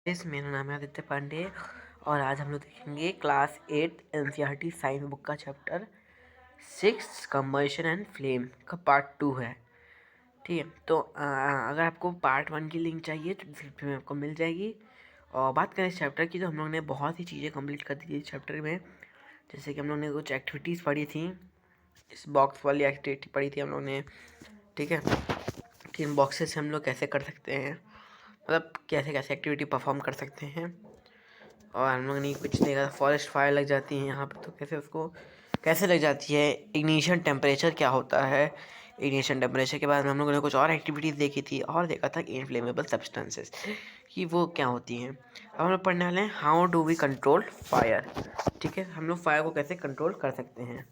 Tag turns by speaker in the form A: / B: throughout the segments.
A: मेरा नाम है आदित्य पांडे और आज हम लोग देखेंगे क्लास 8 एनसीईआरटी साइंस बुक का चैप्टर 6 कंबशन एंड फ्लेम का पार्ट 2 है। ठीक है, तो अगर आपको पार्ट 1 की लिंक चाहिए तो डिस्क्रिप्शन में आपको मिल जाएगी। और बात करें इस चैप्टर की तो हम लोग ने बहुत सी चीज़ें कंप्लीट कर दी थी इस चैप्टर में। जैसे कि हम लोग ने कुछ एक्टिविटीज़ पढ़ी थी, इस बॉक्स वाली एक्टिविटी पढ़ी थी हम लोग ने। ठीक है, कि इन बॉक्सेस से हम लोग कैसे कर सकते हैं, मतलब कैसे कैसे एक्टिविटी परफॉर्म कर सकते हैं। और हम लोग ने कुछ देखा, फॉरेस्ट फायर लग जाती है यहाँ पे तो कैसे उसको कैसे लग जाती है, इग्निशन टेम्परेचर क्या होता है। इग्निशन टेम्परेचर के बाद में हम लोगों ने कुछ और एक्टिविटीज़ देखी थी और देखा था कि इनफ्लेमेबल सब्सटेंसेस कि वो क्या होती हैं। अब हम लोग पढ़ने वाले हैं how do we control fire. ठीक है, हम लोग फायर को कैसे कंट्रोल कर सकते हैं।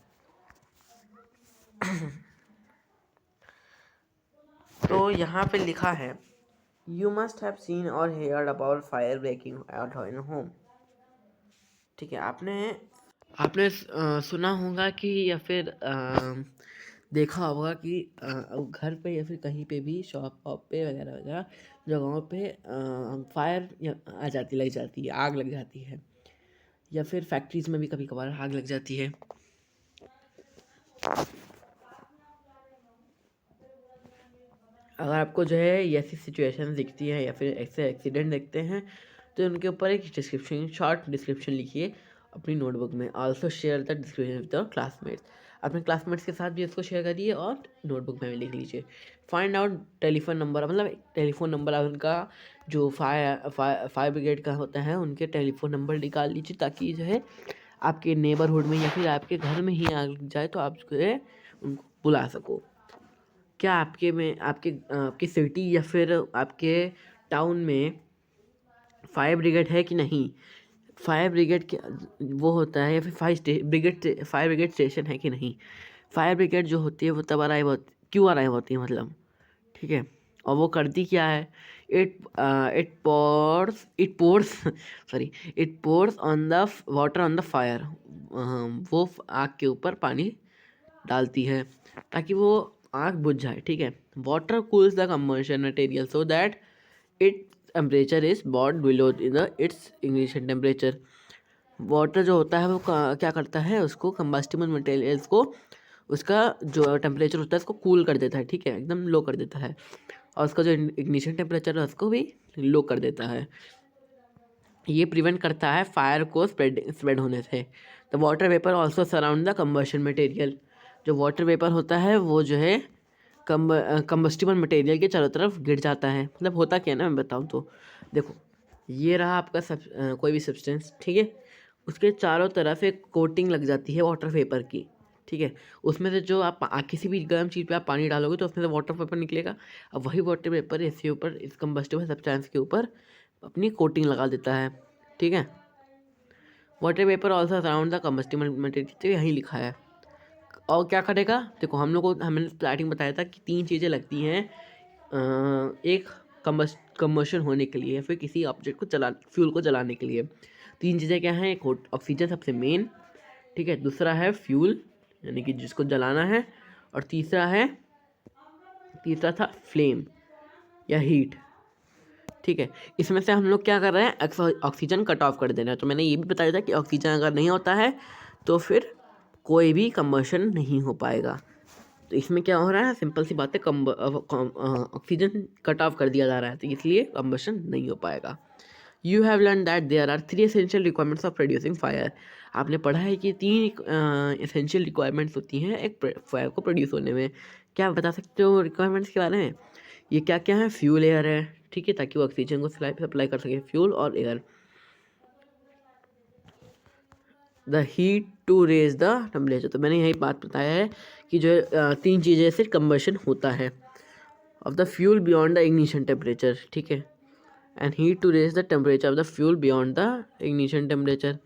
A: तो यहाँ पे लिखा है यू मस्ट हैव सीन और heard about fire breaking out in home. ठीक है, आपने आपने सुना होगा कि या फिर देखा होगा कि घर पे या फिर कहीं पे भी शॉप वॉप पे वगैरह वगैरह जगहों पे फायर आ जाती लग जाती है, आग लग जाती है। या फिर फैक्ट्रीज में भी कभी कभार आग लग जाती है। अगर आपको जो है ऐसी सिचुएशन दिखती है या फिर ऐसे एक्सीडेंट देखते हैं तो उनके ऊपर एक डिस्क्रिप्शन, शॉर्ट डिस्क्रिप्शन लिखिए अपनी नोटबुक में। Also share the description with the classmates. अपने क्लासमेट्स के साथ भी इसको शेयर करिए और नोटबुक में भी लिख लीजिए। फाइंड आउट टेलीफोन नंबर, मतलब टेलीफोन नंबर आप उनका जो फायर ब्रिगेड का होता है उनके टेलीफोन नंबर निकाल लीजिए, ताकि जो है आपके नेबरहुड में या फिर आपके घर में ही आग लग जाए तो आप जो है उनको बुला सको। क्या आपकी सिटी या फिर आपके टाउन में फायर ब्रिगेड है कि नहीं। फायर ब्रिगेड के वो होता है या फिर फायर ब्रिगेड स्टेशन है कि नहीं। फायर ब्रिगेड जो होती है वो तब क्यों अराइव होती है, मतलब। ठीक है, और वो करती क्या है। It pores sorry it pores on the water on the fire. वो आग के ऊपर पानी डालती है ताकि वो आग बुझ जाए। ठीक है, water cools the combustion material so that it temperature is bought below the it's ignition temperature. Water जो होता है वो क्या करता है, उसको कंबस्टिबल मटेरियल्स को, उसका जो टेम्परेचर होता है उसको कूल कर देता है। ठीक है, एकदम लो कर देता है, और उसका जो इग्निशन टेम्परेचर है उसको भी लो कर देता है। ये प्रिवेंट करता है फायर को स्प्रेड होने से। The water vapour also surround the combustion material. जो वाटर वेपर होता है वो जो है कंबस्टिबल मटेरियल के चारों तरफ गिर जाता है। मतलब होता क्या है ना, मैं बताऊँ तो देखो, ये रहा आपका कोई भी सब्सटेंस। ठीक है, उसके चारों तरफ एक कोटिंग लग जाती है वाटर वेपर की। ठीक है, उसमें से जो आप किसी भी गर्म चीज़ पे आप पानी डालोगे तो उसमें से वाटर वेपर निकलेगा। अब वही वाटर वेपर इसके ऊपर, इस कंबस्टिबल सब्सटेंस के ऊपर अपनी कोटिंग लगा देता है। ठीक है, water vapour also around the combustible material, तो यहीं लिखा है। और क्या करेगा, देखो हमने स्टार्टिंग बताया था कि 3 चीज़ें लगती हैं एक कंबशन होने के लिए या फिर किसी ऑब्जेक्ट को फ्यूल को जलाने के लिए। 3 चीज़ें क्या हैं, एक ऑक्सीजन सबसे मेन। ठीक है, दूसरा है फ्यूल यानी कि जिसको जलाना है, और तीसरा था फ्लेम या हीट। ठीक है, इसमें से हम लोग क्या कर रहे हैं, ऑक्सीजन कट ऑफ कर देना है। तो मैंने ये भी बताया था कि ऑक्सीजन अगर नहीं होता है तो फिर कोई भी कंबशन नहीं हो पाएगा। तो इसमें क्या हो रहा है, सिंपल सी बात है, ऑक्सीजन कट ऑफ कर दिया जा रहा है, तो इसलिए कंबशन नहीं हो पाएगा। You have learn that there are 3 essential requirements of producing fire. आपने पढ़ा है कि 3 एसेंशियल रिक्वायरमेंट्स होती हैं एक फायर को प्रोड्यूस होने में। क्या आप बता सकते हो रिक्वायरमेंट्स के बारे में। ये क्या क्या है, फ्यूल, एयर है। ठीक है, ताकि वो ऑक्सीजन को सप्लाई कर सके, फ्यूल और air. The heat to raise the temperature, तो मैंने यही बात बताया है कि जो 3 चीज़ें से कंबशन होता है। Of the fuel beyond the ignition temperature. ठीक है, and heat to raise the temperature of the fuel beyond the ignition temperature.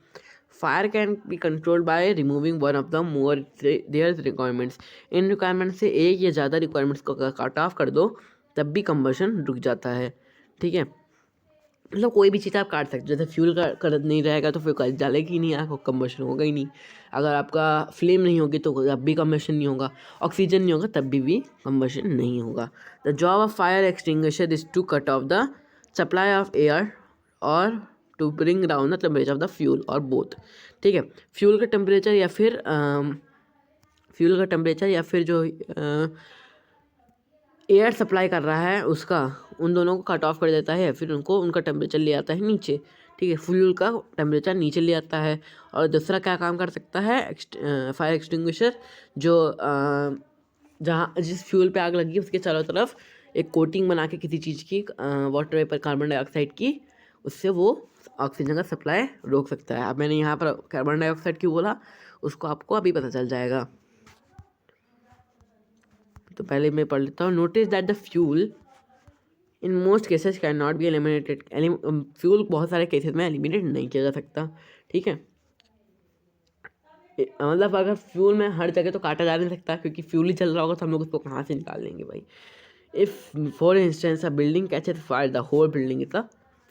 A: Fire can be controlled by removing one of the more there requirements. इन requirement से एक या ज़्यादा requirements को cut off कर दो तब भी कंबशन रुक जाता है। ठीक है, मतलब कोई भी चीज़ आप काट सकते हो। जैसे फ्यूल का कर नहीं रहेगा तो फिर जलेगी ही नहीं, आग कंबशन होगा ही नहीं। अगर आपका फ्लेम नहीं होगी तो तब भी कंबशन नहीं होगा। ऑक्सीजन नहीं होगा तब भी कंबशन नहीं होगा। The job of fire extinguisher is to cut off the supply of air और to bring down the temperature of the fuel और बोथ। ठीक है, फ्यूल का टेम्परेचर या फिर जो एयर सप्लाई कर रहा है उसका, उन दोनों को कट ऑफ कर देता है, फिर उनको उनका टेम्परेचर ले आता है नीचे। ठीक है, फ्यूल का टेम्परेचर नीचे ले आता है। और दूसरा क्या काम कर सकता है, फायर एक्सटिंग्विशर, जो जहाँ जिस फ्यूल पे आग लगी उसके चारों तरफ एक कोटिंग बना के किसी चीज़ की, वाटर वेपर, कार्बन डाइऑक्साइड की, उससे वो ऑक्सीजन का सप्लाई रोक सकता है। अब मैंने यहाँ पर कार्बन डाइऑक्साइड क्यों बोला उसको आपको अभी पता चल जाएगा। तो पहले मैं पढ़ लेता हूँ। Notice that the fuel in most cases can not be eliminated. Fuel बहुत सारे केसेस में एलिमिनेट नहीं किया जा सकता। ठीक है, मतलब अगर फ्यूल में हर जगह तो काटा जा नहीं सकता, क्योंकि फ्यूल ही चल रहा होगा तो हम लोग उसको कहाँ से निकाल लेंगे भाई। If for instance a building catches fire the whole building is a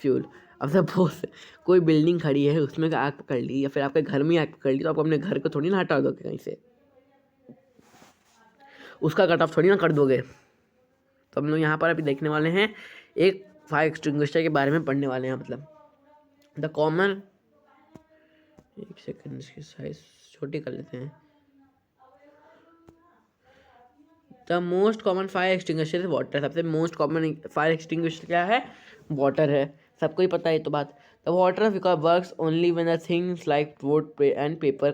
A: fuel. अब सपोज कोई बिल्डिंग खड़ी है, उसमें आग पकड़ ली, या फिर आपके घर में आग पकड़ ली, तो आप अपने घर को थोड़ी ना हटा दोगे कहीं से, उसका कट ऑफ थोड़ी ना कर दोगे। तो हम लोग यहाँ पर अभी देखने वाले हैं, एक फायर एक्सटिंग्विशर के बारे में पढ़ने वाले हैं। मतलब द कॉमन, एक सेकंड इसकी साइज छोटी कर लेते हैं। The most common fire extinguisher is water. सबसे मोस्ट कॉमन फायर एक्सटिंग्विशर क्या है, वाटर है, सबको ही पता है तो बात। The water because works only when the things like wood and paper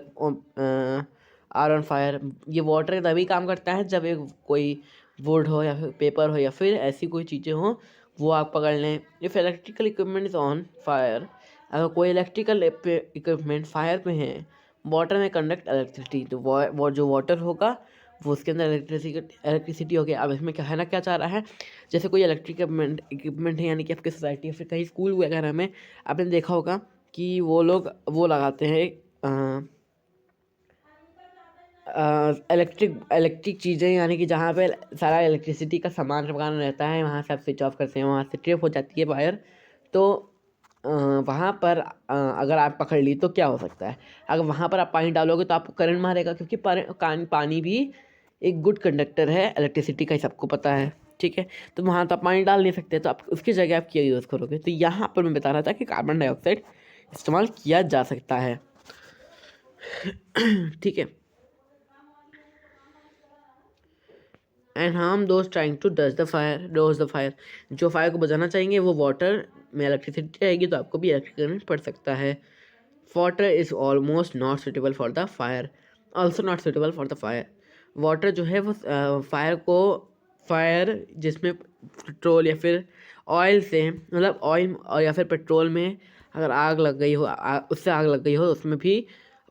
A: are on fire. ये वाटर तभी काम करता है जब एक कोई वुड हो या फिर पेपर हो या फिर ऐसी कोई चीज़ें हो वो आग पकड़ लें। If electrical equipment is on fire, अगर कोई इलेक्ट्रिकल इक्विपमेंट फायर में है, वाटर में कंडक्ट इलेक्ट्रिसिटी, तो वो जो वाटर होगा वो उसके अंदर इलेक्ट्रिसिटी हो गया। अब इसमें क्या है ना, क्या चाह रहा है, जैसे कोई इलेक्ट्रिक इक्विपमेंट है, यानी कि आपकी सोसाइटी या फिर कहीं स्कूल वगैरह में आपने देखा होगा कि वो लोग वो लगाते हैं इलेक्ट्रिक चीज़ें, यानी कि जहाँ पे सारा इलेक्ट्रिसिटी का सामान वगैरह रहता है, वहाँ से आप स्विच ऑफ करते हैं, वहाँ से ट्रिप हो जाती है वायर। तो वहाँ पर अगर आप पकड़ ली तो क्या हो सकता है, अगर वहाँ पर आप पानी डालोगे तो आपको करंट मारेगा, क्योंकि पानी भी एक गुड कंडक्टर है इलेक्ट्रिसिटी का, ही सबको पता है। ठीक है, तो वहाँ तो आप पानी डाल नहीं सकते, तो आप उसकी जगह आप क्या यूज़ करोगे। तो यहाँ पर मैं बता रहा था कि कार्बन डाइऑक्साइड इस्तेमाल किया जा सकता है। ठीक है, and harm those trying to douse the fire. जो फायर को बुझाना चाहेंगे वो वाटर में इलेक्ट्रिसिटी आएगी तो आपको भी इलेक्ट्रिक करंट पड़ सकता है। Water is almost not suitable for the fire, also not suitable for the fire. Water जो है वो फायर जिसमें पेट्रोल या फिर ऑयल से, मतलब ऑयल और या फिर पेट्रोल में अगर आग लग गई हो, उससे आग लग गई हो, उसमें भी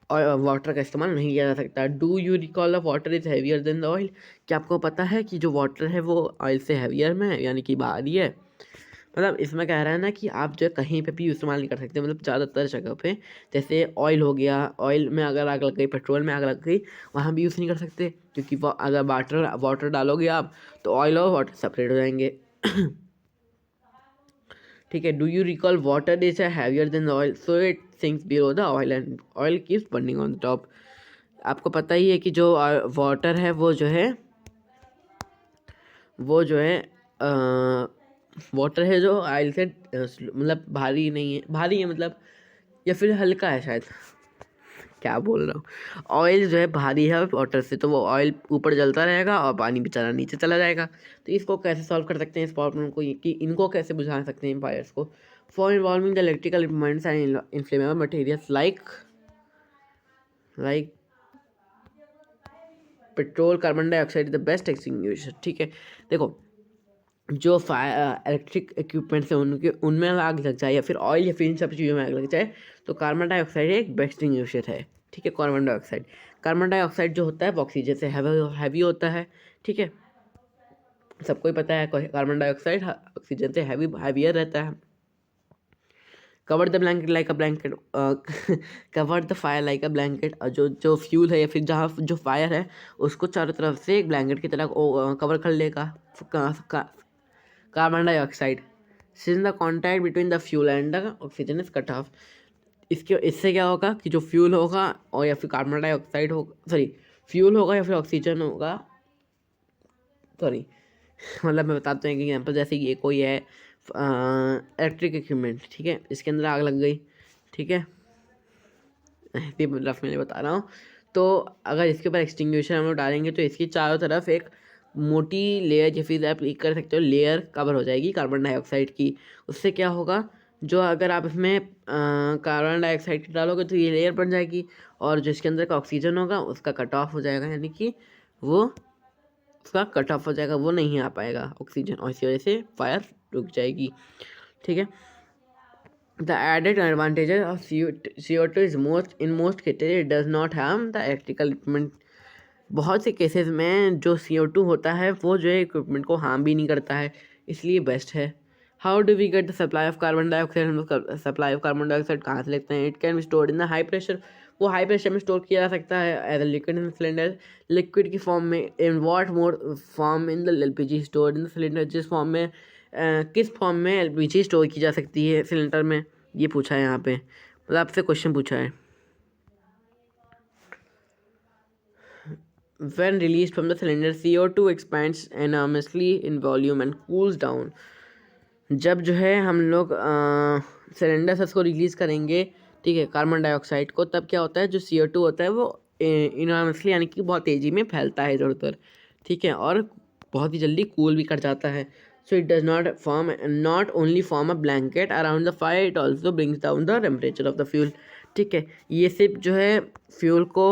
A: और वाटर का इस्तेमाल नहीं किया जा सकता। Do you recall the water is heavier than the oil. क्या आपको पता है कि जो वाटर है वो ऑयल से हैवियर में है, यानी कि भारी है। मतलब इसमें कह रहा है ना कि आप जो कहीं पे भी इस्तेमाल नहीं कर सकते, मतलब ज़्यादातर जगह पे, जैसे ऑयल हो गया, ऑयल में अगर आग लग गई, पेट्रोल में आग लग गई, वहाँ भी यूज़ नहीं कर सकते, क्योंकि वो अगर वाटर डालोगे आप तो ऑयल और वाटर सेपरेट हो जाएंगे। ठीक है, do you recall water is heavier than oil so it sinks below the oil and oil keeps burning on the top. आपको पता ही है कि जो वाटर है वो जो है वाटर है जो ऑयल से मतलब भारी नहीं है, भारी है मतलब, या फिर हल्का है शायद, क्या बोल रहा हूँ। ऑयल जो है भारी है वाटर से, तो वो ऑयल ऊपर जलता रहेगा और पानी बेचारा नीचे चला जाएगा। तो इसको कैसे सॉल्व कर सकते हैं इस प्रॉब्लम को, कि इनको कैसे बुझा सकते हैं फायर्स को। For involving the electrical equipments and inflammable materials like petrol, carbon dioxide the best extinguisher. ठीक है, देखो जो इलेक्ट्रिक इक्विपमेंट्स हैं उनमें आग लग जाए, या फिर ऑयल या फिर इन सब चीज़ों में आग लग जाए, तो कार्बन डाइऑक्साइड एक बेस्ट एक्सटिंग्विशर है। ठीक है, कार्बन डाइऑक्साइड जो होता है वो ऑक्सीजन से हैवी होता है। ठीक है, सबको ही पता है कार्बन डाइऑक्साइड ऑक्सीजन से हैवियर रहता है। Cover the blanket like a blanket, cover the fire like a blanket. जो फ्यूल है या फिर जहाँ जो फायर है उसको चारों तरफ से एक ब्लैंकेट की तरह कवर कर लेगा carbon dioxide. Since the contact between the fuel and the oxygen is cut off. इससे क्या होगा कि जो फ्यूल होगा और या फिर कार्बन डाइऑक्साइड होगा, सॉरी फ्यूल होगा या फिर ऑक्सीजन होगा, सॉरी मतलब मैं बताता हूँ एक एग्जाम्पल, जैसे ये कोई है इलेक्ट्रिक इक्विपमेंट, ठीक है, इसके अंदर आग लग गई, ठीक है, ये रफ में बता रहा हूँ। तो अगर इसके ऊपर एक्सटिंग्विशर हम लोग डालेंगे तो इसकी चारों तरफ एक मोटी लेयर, या फिर आप ये कर सकते हो लेयर कवर हो जाएगी कार्बन डाइऑक्साइड की। उससे क्या होगा, जो अगर आप इसमें कार्बन डाइऑक्साइड डालोगे तो ये लेयर बन जाएगी, और जो इसके अंदर का ऑक्सीजन होगा उसका कट ऑफ हो जाएगा, यानी कि वो उसका कट ऑफ हो जाएगा, वो नहीं आ पाएगा ऑक्सीजन, और इसी वजह से फायर रुक जाएगी, ठीक है। The added advantages of CO2 is most cases it does not harm the electrical equipment. बहुत से केसेस में जो CO2 होता है वो जो है इक्विपमेंट को हार्म भी नहीं करता है, इसलिए बेस्ट है। How do we get the supply of carbon dioxide, हम लोग सप्लाई ऑफ कार्बन डाइऑक्साइड कहाँ से लेते हैं? It can be stored in the high pressure, वो हाई प्रेशर में स्टोर किया जा सकता है as a liquid in cylinder, liquid की फॉर्म में। In what mode form in the LPG stored in the cylinder, जिस फॉर्म में किस फॉर्म में LPG स्टोर की जा सकती है सिलेंडर में, ये पूछा है यहाँ पे, मतलब आपसे क्वेश्चन पूछा है। When released from the cylinder, CO2 expands enormously in volume and cools down. जब जो है हम लोग सिलेंडर से उसको रिलीज़ करेंगे, ठीक है, कार्बन डाइऑक्साइड को, तब क्या होता है, जो CO2 होता है वो इनॉर्मसली यानी कि बहुत तेज़ी में फैलता है इधर उधर, ठीक है, और बहुत ही जल्दी कूल भी कर जाता है। So it does not only form a blanket around the fire, it also brings down the temperature of the fuel, ठीक है। ये सिर्फ जो है फ्यूल को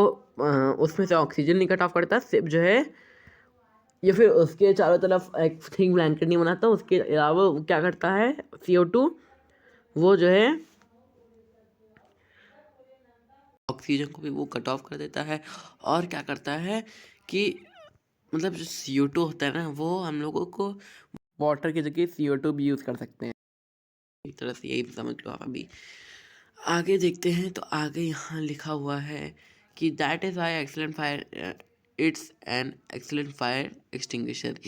A: उसमें से ऑक्सीजन नहीं कट ऑफ करता, सिर्फ जो है या फिर उसके चारों तरफ एक थिक ब्लैंकेट नहीं बनाता, उसके अलावा वो क्या करता है CO2, वो जो है ऑक्सीजन को भी वो कट ऑफ कर देता है, और क्या करता है कि मतलब जो CO2 होता है ना, वो हम लोगों को वाटर की जगह CO2 भी यूज़ कर सकते हैं, एक तरह से यही समझ लो आप। अभी आगे देखते हैं, तो आगे यहाँ लिखा हुआ है कि that is why excellent fire it's an excellent fire extinguisher,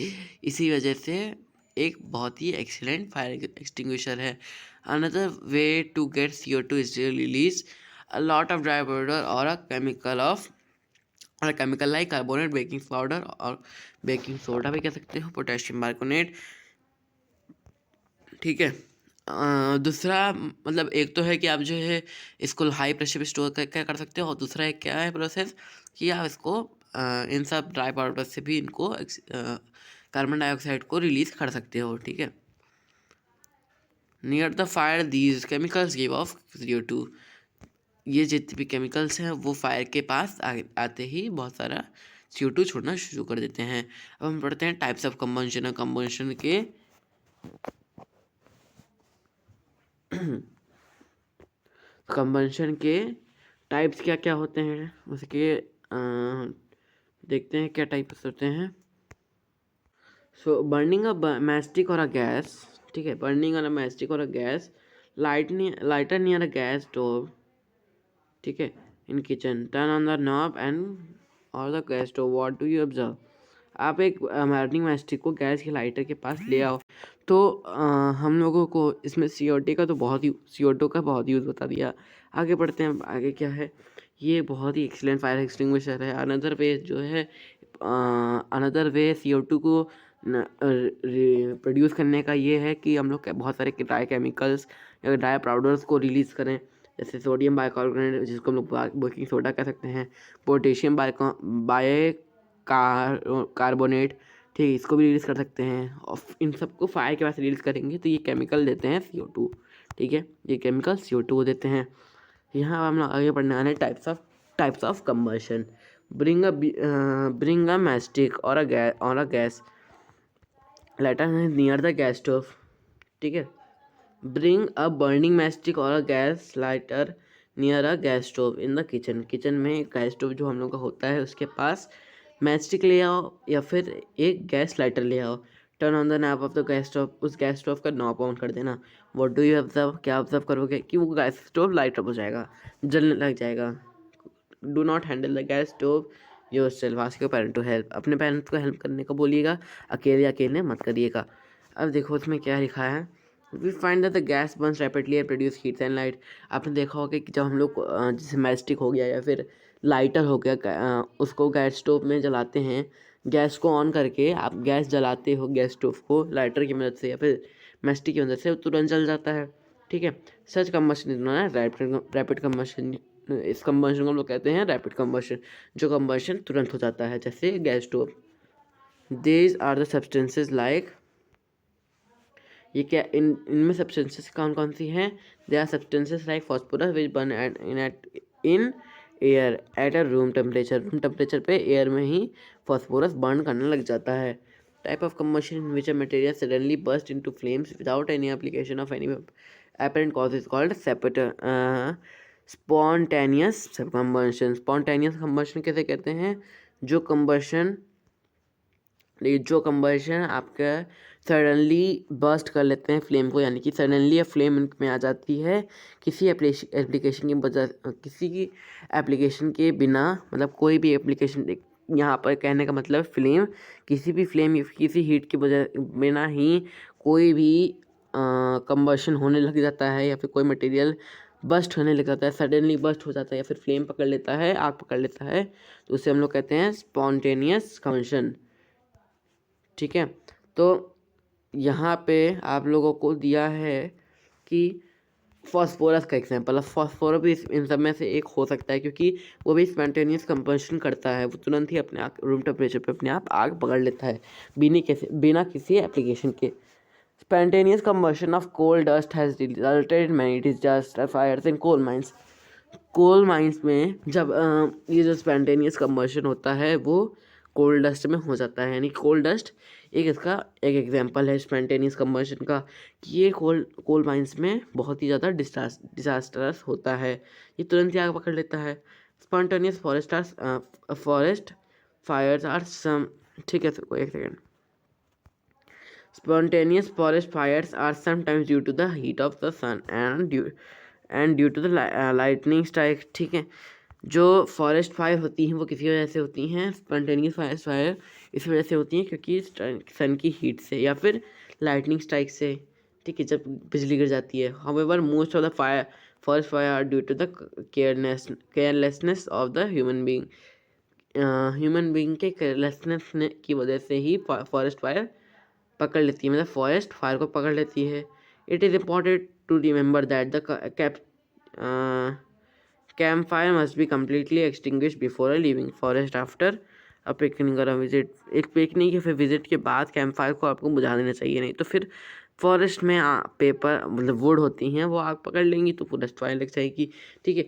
A: इसी वजह से एक बहुत ही एक्सीलेंट फायर एक्सटिंग्विशर है। Another way to get CO2 is release a lot of dry powder और a chemical like carbonate, baking powder और baking soda भी कह सकते हो, पोटेशियम बाइकार्बोनेट, ठीक है। दूसरा मतलब एक तो है कि आप जो है इसको हाई प्रेशर पे स्टोर कर कर सकते हो, और दूसरा एक क्या है प्रोसेस कि आप इसको इन सब ड्राई पाउडर से भी इनको कार्बन डाइऑक्साइड को रिलीज़ कर सकते हो, ठीक है। Near the fire these chemicals give of CO2, ये जितने भी केमिकल्स हैं वो फायर के पास आते ही बहुत सारा CO2 छोड़ना शुरू कर देते हैं। अब हम पढ़ते हैं टाइप्स ऑफ कंबंशन। कंबंशन के कंबंशन के टाइप्स क्या क्या होते हैं, उसके देखते हैं क्या टाइप्स होते हैं। सो बर्निंग अ मैस्टिक और अ गैस, ठीक है, बर्निंग ऑन अ मैस्टिक और a gas, lighter near a gas stove, ठीक है, in kitchen, turn on the knob and और the gas stove, what do you observe. आप एक बर्निंग मैस्टिक को गैस के लाइटर के पास ले आओ, तो हम लोगों को इसमें CO2 का बहुत यूज़ बता दिया। आगे बढ़ते हैं, आगे क्या है, ये बहुत ही एक्सीलेंट फायर एक्सटिंग्विशर है। अनदर वे जो है अनदर वे CO2 को प्रोड्यूस करने का ये है कि हम लोग बहुत सारे ड्राई केमिकल्स या ड्राई पाउडर्स को रिलीज़ करें, जैसे सोडियम बाइकार्बोनेट, जिसको हम लोग बेकिंग सोडा कह सकते हैं, पोटेशियम कार्बोनेट, ठीक है, इसको भी रिलीज़ कर सकते हैं, और इन सबको फायर के पास रिलीज़ करेंगे तो ये केमिकल देते हैं CO2, ठीक है, ये केमिकल CO2 देते हैं। यहाँ हम लोग आगे पढ़ने वाले types of combustion. Bring a matchstick और a gas lighter near the gas stove, ठीक है, ब्रिंग अ बर्निंग मैस्टिक और a gas lighter near a gas stove in the kitchen, kitchen में गैस स्टोव जो हम लोग का होता है उसके पास मैस्टिक ले आओ या फिर एक गैस लाइटर ले आओ, turn on the knob of the gas stove, उस गैस स्टोव का नॉब ऑन कर देना। व्हाट डू यू ऑब्जर्व, क्या ऑब्जर्व करोगे कि वो गैस स्टोव लाइट अप हो जाएगा, जलने लग जाएगा। Do not handle the gas stove yourself, ask your parent to help, अपने पेरेंट्स को हेल्प करने को बोलिएगा, अकेले मत करिएगा। अब देखो उसमें क्या लिखा है, we find that the gas burns rapidly and produce heat and light. आपने देखा होगा कि जब हम लोग जैसे मैस्टिक हो गया या फिर लाइटर हो गया, उसको गैस स्टोव में जलाते हैं, गैस को ऑन करके आप गैस जलाते हो, गैस स्टोव को लाइटर की मदद से या फिर मैस्टी की वजह से वो तुरंत जल जाता है, ठीक है। Such combustion is known as rapid combustion. इस कम्बशन को हम लोग कहते हैं रैपिड कम्बशन, जो कम्बशन तुरंत हो जाता है, जैसे gas stove. These are the substances like, ये क्या इनमें सब्सटेंसेस कौन कौन सी हैं? They are substances like phosphorus which burn in air at a room temperature पे एयर में ही फॉस्फोरस बर्न करने लग जाता है। Type of combustion in which a material suddenly burst into flames without any application of any apparent cause is called spontaneous combustion। spontaneous combustion कैसे कहते हैं? जो कंबशन आपका सडनली बर्स्ट कर लेते हैं फ्लेम को, यानी कि सडनली फ्लेम में आ जाती है किसी एप्लीकेशन की वजह, किसी की एप्लीकेशन के बिना, मतलब कोई भी एप्लीकेशन, यहाँ पर कहने का मतलब फ्लेम, किसी भी फ्लेम किसी हीट की वजह बिना ही कोई भी कंबशन होने लग जाता है, या फिर कोई मटेरियल बस्ट होने लग जाता है, सडनली बस्ट हो जाता है, या फिर फ्लेम पकड़ लेता है, आग पकड़ लेता है, तो उसे हम लोग कहते हैं स्पॉन्टेनियस कंबशन, ठीक है। तो यहाँ पे आप लोगों को दिया है कि फॉस्फोरस का एग्जाम्पल, अब फॉस्फोरस भी इन सब में से एक हो सकता है, क्योंकि वो भी स्पॉन्टेनियस कंबशन करता है, वो तुरंत ही अपने रूम टेम्परेचर पे अपने आप आग पकड़ लेता है बिना किसी एप्लीकेशन के। Spontaneous combustion of coal dust has resulted in many disaster fires in coal mines। Coal mines में जब ये जो स्पॉन्टेनियस कंबशन होता है वो कोल डस्ट में हो जाता है, यानी कोल डस्ट इसका एक एग्जांपल है स्पॉन्टेनियस कंबशन का, कि ये कोल माइंस में बहुत ही ज़्यादा डिजास्टरस होता है, ये तुरंत ही आग पकड़ लेता है। Spontaneous forest fires are some, ठीक है, तो एक second. Spontaneous forest fires are sometimes due to the heat of the sun and due to the lightning strike, ठीक है। जो फॉरेस्ट फायर होती हैं वो किसी वजह से होती हैं, स्पॉन्टेनियस फॉरेस्ट फायर इस वजह से होती हैं क्योंकि सन की हीट से या फिर लाइटनिंग स्ट्राइक से, ठीक है, जब बिजली गिर जाती है। However most of the forest fire are due to the carelessness of the human being के केयरलेसनेस की वजह से ही फॉरेस्ट फायर पकड़ लेती है, मतलब फॉरेस्ट फायर को पकड़ लेती है। It is important to remember that the campfire must be completely extinguish before a living forest after a picnic और विजिट। एक पिकनिक या फिर विजिट के बाद कैंप फायर को आपको बुझा देना चाहिए, नहीं तो फिर फॉरेस्ट में पेपर मतलब वुड होती हैं वो आग पकड़ लेंगी तो फॉरेस्ट फायर लग जाएगी, ठीक है।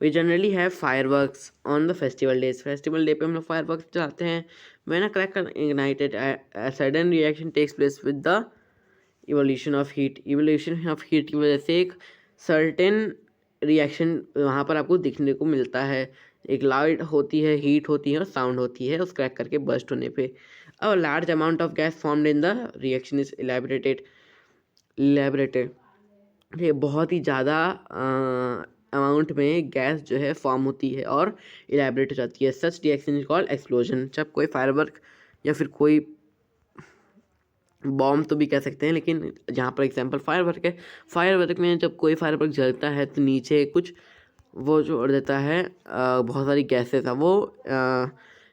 A: We generally have fireworks on the festival days. Festival day पे हम लोग फायरवर्क्स चलाते हैं। When a cracker ignited a sudden reaction takes place with the evolution of heat की वजह से एक सर्टेन रिएक्शन वहाँ पर आपको दिखने को मिलता है। एक लाइट होती है, हीट होती है और साउंड होती है उस क्रैकर के बर्स्ट होने पे। A large amount of gas formed in the reaction is elaborated. ये बहुत ही ज़्यादा अमाउंट में गैस जो है फॉर्म होती है और इलेबरेट हो जाती है। Such reaction is called explosion. जब कोई फायरवर्क या फिर कोई बॉम्ब तो भी कह सकते हैं, लेकिन जहाँ पर एग्जांपल फायरवर्क है, फायरवर्क में जब कोई फायरवर्क जलता है तो नीचे कुछ वो छोड़ देता है, बहुत सारी गैसेस है वो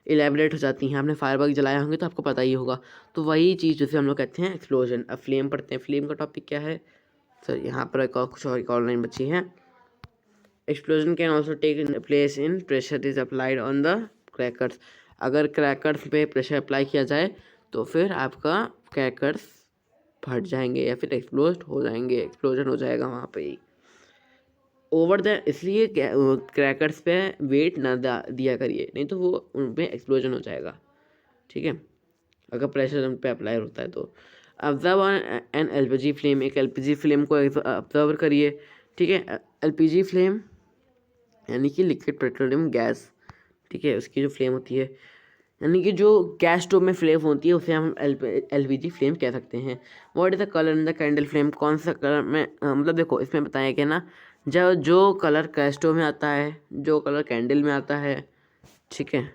A: इलेबरेट हो जाती हैं। आपने फायरवर्क जलाए होंगे तो आपको पता ही होगा। तो वही चीज़ जिसे हम लोग कहते हैं एक्सप्लोजन। अब फ्लेम पढ़ते हैं। फ्लेम का टॉपिक क्या है सर? यहाँ पर कुछ और ऑनलाइन बची हैं। Explosion can also take place in pressure is applied on the crackers. अगर क्रैकर्स पे प्रेशर अप्लाई किया जाए तो फिर आपका क्रैकर्स फट जाएंगे या फिर एक्सप्लोज हो जाएंगे, एक्सप्लोजन हो जाएगा वहाँ पे ही। ओवर द इसलिए क्रैकर्स पे वेट ना दिया करिए, नहीं तो वो उन पर एक्सप्लोजन हो जाएगा, ठीक है, अगर प्रेशर उन पर अप्लाई होता है तो। Observe an LPG flame. एक एलपीजी फ्लेम को ऑब्जर्व करिए, ठीक है। एलपीजी फ्लेम यानी कि लिक्विड पेट्रोलियम गैस, ठीक है, उसकी जो फ्लेम होती है, यानी कि जो गैस स्टोव में फ्लेम होती है उसे हम एलपीजी फ्लेम कह सकते हैं। What is the colour in the candle flame? कौन सा कलर में मतलब देखो इसमें बताया गया ना, जो कलर गैस स्टोव में आता है, जो कलर कैंडल में आता है, ठीक है,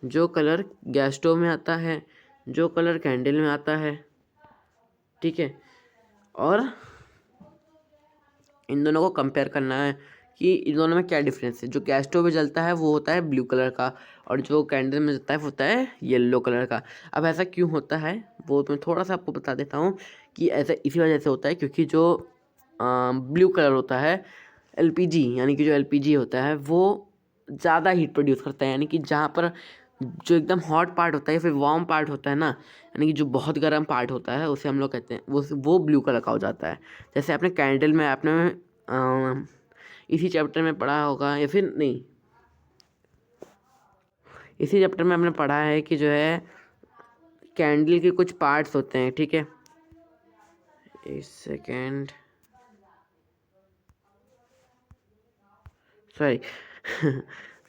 A: जो कलर गैस स्टोव में आता है, जो कलर कैंडल में आता है, ठीक है, और इन दोनों को कंपेयर करना है कि इन दोनों में क्या डिफरेंस है। जो गैस स्टोव में जलता है वो होता है ब्लू कलर का, और जो कैंडल में जलता है वो होता है येलो कलर का। अब ऐसा क्यों होता है वो मैं थोड़ा सा आपको बता देता हूँ कि ऐसा इसी वजह से होता है, क्योंकि जो ब्लू कलर होता है एलपीजी, यानी कि जो एलपीजी होता है वो ज़्यादा हीट प्रोड्यूस करता है, यानी कि जहाँ पर जो एकदम हॉट पार्ट होता है या फिर वार्म पार्ट होता है ना, यानी कि जो बहुत गर्म पार्ट होता है उसे हम लोग कहते हैं वो ब्लू कलर का हो जाता है। जैसे आपने कैंडल में आपने इसी चैप्टर में पढ़ा होगा, या फिर नहीं, इसी चैप्टर में हमने पढ़ा है कि जो है कैंडल के कुछ पार्ट्स होते हैं, ठीक है। एक सेकेंड, सॉरी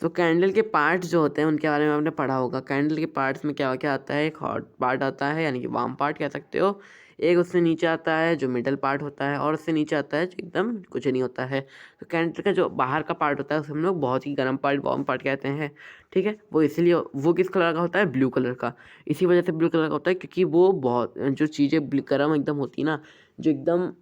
A: तो कैंडल के पार्ट्स जो होते हैं उनके बारे में आपने पढ़ा होगा। कैंडल के पार्ट्स में क्या क्या आता है, एक हॉट पार्ट आता है यानी कि वार्म पार्ट कह सकते हो, एक उससे नीचे आता है जो मिडल पार्ट होता है, और उससे नीचे आता है जो एकदम कुछ नहीं होता है। तो कैंडल का जो बाहर का पार्ट होता है उसे हम लोग बहुत ही गर्म पार्ट, वार्म पार्ट कहते हैं, ठीक है। वो इसलिए वो किस कलर का होता है, ब्लू कलर का। इसी वजह से ब्लू कलर का होता है क्योंकि वो बहुत जो चीज़ें गर्म एकदम होती है ना, जो एकदम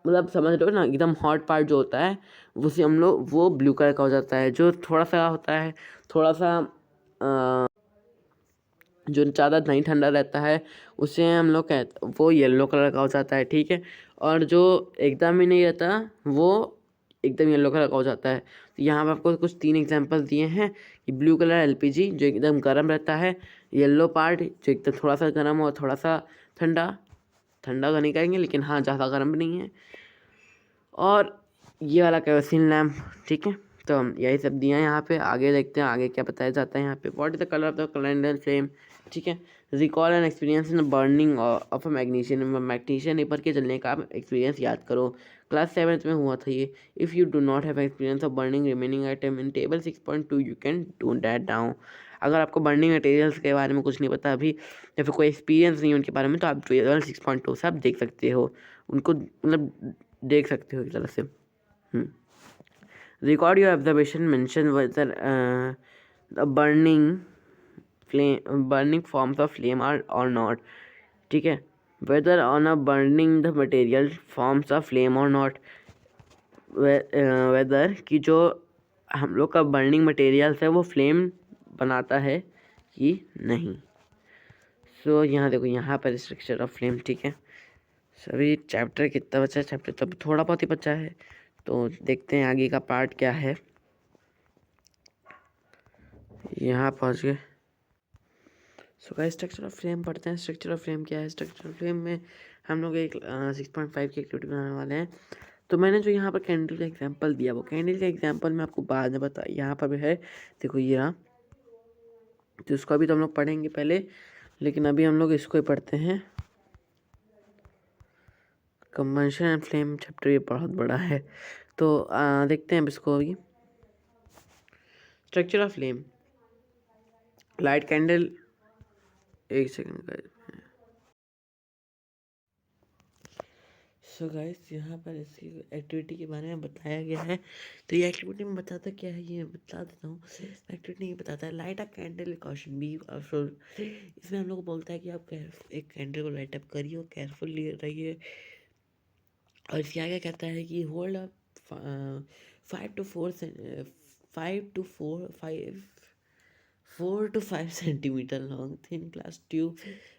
A: मतलब समझ लो ना एकदम हॉट पार्ट जो होता है उसे हम लोग वो ब्लू कलर का हो जाता है। जो थोड़ा सा होता है, थोड़ा सा जो ज़्यादा नहीं ठंडा रहता है उसे हम लोग कहते वो येलो कलर का हो जाता है, ठीक है। और जो एकदम ही नहीं रहता वो एकदम येलो कलर का हो जाता है। तो यहाँ पर आपको कुछ 3 एग्जांपल दिए हैं कि ब्लू कलर एलपीजी जो एकदम गर्म रहता है, येलो पार्ट जो एकदम थोड़ा सा गर्म और थोड़ा सा ठंडा, ठंडा तो नहीं कहेंगे लेकिन हाँ ज़्यादा गर्म भी नहीं है, और ये वाला केरोसिन लैम्प, ठीक है। तो हम यही सब दिया है यहाँ पे। आगे देखते हैं आगे क्या बताया जाता है यहाँ पे। What is the colour of the candle flame, ठीक है। Recall an experience in burning of a magnesium, magnesium paper के जलने का एक्सपीरियंस याद करो। क्लास 7th में हुआ था ये। If you do not have experience of burning remaining item in table 6.2 you can do that down. अगर आपको बर्निंग मटेरियल्स के बारे में कुछ नहीं पता अभी, या फिर कोई एक्सपीरियंस नहीं है उनके बारे में, तो आप टेबल 6.2 से आप देख सकते हो उनको, मतलब देख सकते हो एक तरह से। Record your observation, mention whether the burning forms of flame are or not, ठीक है। whether on a burning the material forms of flame or not, whether कि जो हम लोग का बर्निंग मटेरियल्स है वो फ्लेम बनाता है कि नहीं। सो यहाँ देखो यहाँ पर स्ट्रक्चर ऑफ फ्लेम, ठीक है। सभी चैप्टर कितना बचा है, चैप्टर तो थोड़ा बहुत ही बचा है, तो देखते हैं आगे का पार्ट क्या है। यहाँ पहुँच गए। So guys structure of flame पढ़ते हैं। स्ट्रक्चर ऑफ फ्लेम क्या है। स्ट्रक्चर ऑफ फ्लेम में हम लोग एक 6.5 की एक्टिविटी बनाने वाले हैं। तो मैंने जो यहाँ पर कैंडल का एग्जांपल दिया, वो कैंडल का एग्जांपल मैं आपको बाद में बता, यहाँ पर भी है देखो ये रहा। तो इसको अभी तो हम लोग पढ़ेंगे पहले, लेकिन अभी हम लोग इसको ही पढ़ते हैं। कंबंशन एंड फ्लेम चैप्टर ये बहुत बड़ा है, तो देखते हैं अब इसको अभी। Structure of flame, light candle, एक सेकंड का। सो गाइस यहाँ पर इसकी एक्टिविटी के बारे में बताया गया है। तो ये एक्टिविटी में बताता क्या है ये बता देता हूँ। एक्टिविटी ये बताता है light a candle caution be. इसमें हम लोग को बोलता है कि आप एक कैंडल को लाइट अप करिए और केयरफुल रहिए। और इसके आगे कहता है कि hold up 4 to 5 centimeter long thin glass tube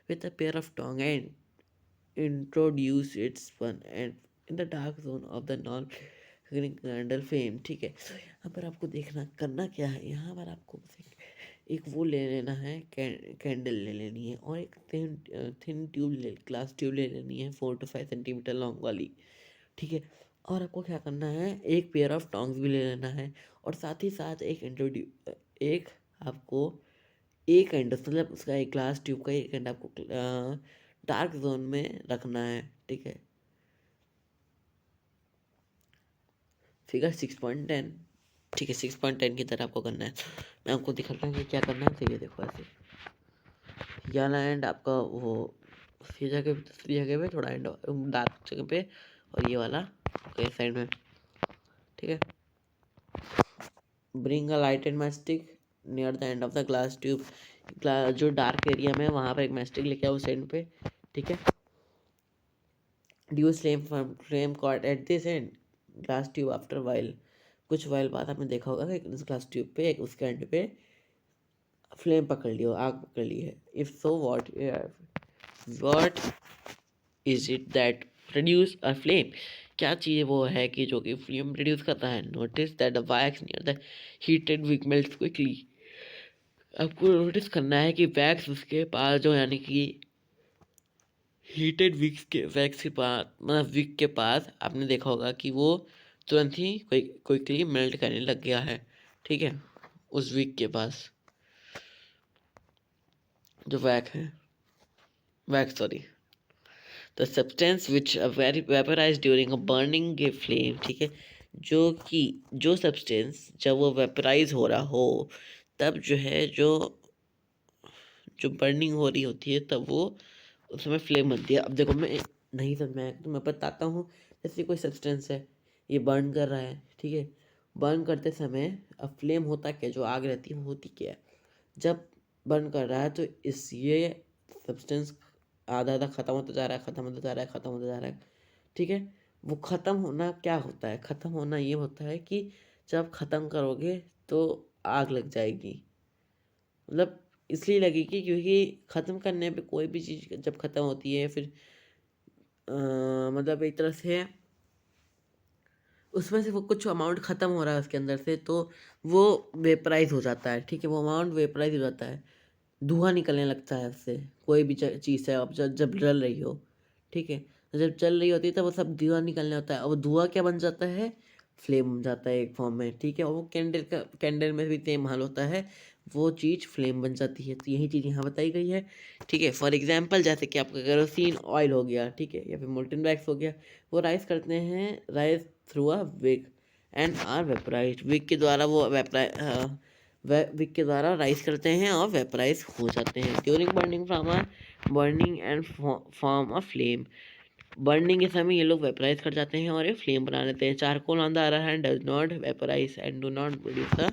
A: with a pair of tongue and introduce its one and in the dark zone of the non candle flame, ठीक है। यहाँ पर आपको देखना करना क्या है, यहाँ पर आपको एक वो ले लेना है, कैंडल ले लेनी है, और एक थिन ट्यूब ग्लास ट्यूब ले लेनी है 4 to 5 सेंटीमीटर लॉन्ग वाली, ठीक है। और आपको क्या करना है, एक पेयर ऑफ टोंग्स भी ले लेना है, और साथ ही साथ एक आपको एक एंड मतलब उसका एक ग्लास ट्यूब का एक एंड आपको डार्क जोन में रखना है, ठीक है। फिगर 6.10, ठीक है। 6.10 की तरह आपको करना है। मैं आपको दिखाता हूँ कि क्या करना है। तो ये देखो ऐसे ये वाला एंड आपका वो दूसरी जगह पे थोड़ा एंड डार्क जगह पे, और ये वाला इस साइड में, ठीक है। Bring a light and mastic near the end of the glass tube, जो डार्क एरिया में है वहाँ पर एक मैस्टिक लेके आओ उस एंड पे, ठीक है। Does flame cord at this end glass tube after while, कुछ वाइल बाद आपने देखा होगा कि इस ग्लास ट्यूब पे एक उसके एंड पे फ्लेम पकड़ ली हो, आग पकड़ ली है। If so what is it that produce a flame? क्या चीज़ वो है कि जो कि फ्लेम प्रोड्यूस करता है? Notice that the wax near the heated wick melts quickly. आपको नोटिस करना है कि वैक्स उसके पास जो यानी कि हीटेड विक्स के वैक्स के पास मतलब विक के पास आपने देखा होगा कि वो तुरंत ही क्विकली मेल्ट करने लग गया है। ठीक है, उस विक के पास जो wax sorry the substance which vaporise during a burning a flame. ठीक है, जो कि जो सब्सटेंस जब वो वेपराइज हो रहा हो तब जो है जो बर्निंग हो रही होती है तब वो उस समय फ्लेम बनती है। अब देखो मैं नहीं समझ में आया तो मैं बताता हूँ। जैसे कोई सब्सटेंस है, ये बर्न कर रहा है, ठीक है। बर्न करते समय अब फ्लेम होता क्या, जो आग रहती है वो होती क्या है? जब बर्न कर रहा है तो इस ये सब्सटेंस आधा आधा खत्म होता जा रहा है, खत्म होता जा रहा है, खत्म होता जा रहा है। ठीक है, वो ख़त्म होना क्या होता है? ख़त्म होना ये होता है कि जब ख़त्म करोगे तो आग लग जाएगी। मतलब इसलिए लगेगी क्योंकि ख़त्म करने पे कोई भी चीज़ जब ख़त्म होती है फिर मतलब एक तरह से उसमें से वो कुछ अमाउंट ख़त्म हो रहा है उसके अंदर से, तो वो वेपराइज हो जाता है। ठीक है, वो अमाउंट वेपराइज हो जाता है, धुआं निकलने लगता है उससे। कोई भी चीज़ है, अब जब जल रही हो, ठीक है, तो जब चल रही होती है तब वो सब धुआं निकलने होता है और वो धुआं क्या बन जाता है? फ्लेम बन जाता है एक फॉर्म में। ठीक है, और वो कैंडल में भी सेम हाल होता है, वो चीज़ फ्लेम बन जाती है। तो यही चीज़ यहाँ बताई गई है। ठीक है, फॉर एग्जाम्पल जैसे कि आपका केरोसिन ऑयल हो गया, ठीक है, या फिर मोल्टन वैक्स हो गया, वो राइस करते हैं, rise through a wick and are vaporise. Wick के द्वारा वो विक के द्वारा राइस करते हैं और वेपराइज हो जाते हैं। During burning and form a flame. Burning के समय ये लोग वेपराइज कर जाते हैं और ये फ्लेम बना लेते हैं। Charcoal on the other hand does not vaporise and do not produce a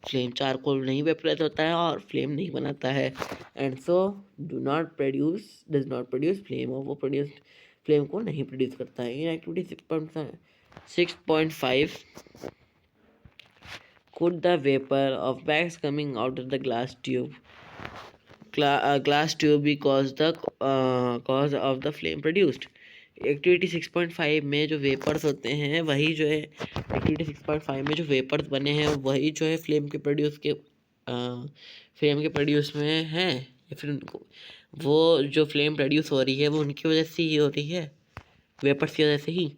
A: flame. Charcoal नहीं वेपराइज होता है और फ्लेम नहीं बनाता है, and so does not produce flame, और वो फ्लेम को नहीं प्रोड्यूस करता है। In activity 6.5 could the vapor of wax coming out of the glass tube be cause of the flame produced? Activity 6.5 में जो वेपर्स होते हैं वही जो है, एक्टिविटी 6.5 में जो वेपर्स बने हैं वही जो है फ्लेम के प्रोड्यूस में हैं, या फिर उनको वो जो फ्लेम प्रोड्यूस हो रही है वो उनकी वजह से ही हो रही है, वेपर्स की वजह से ही।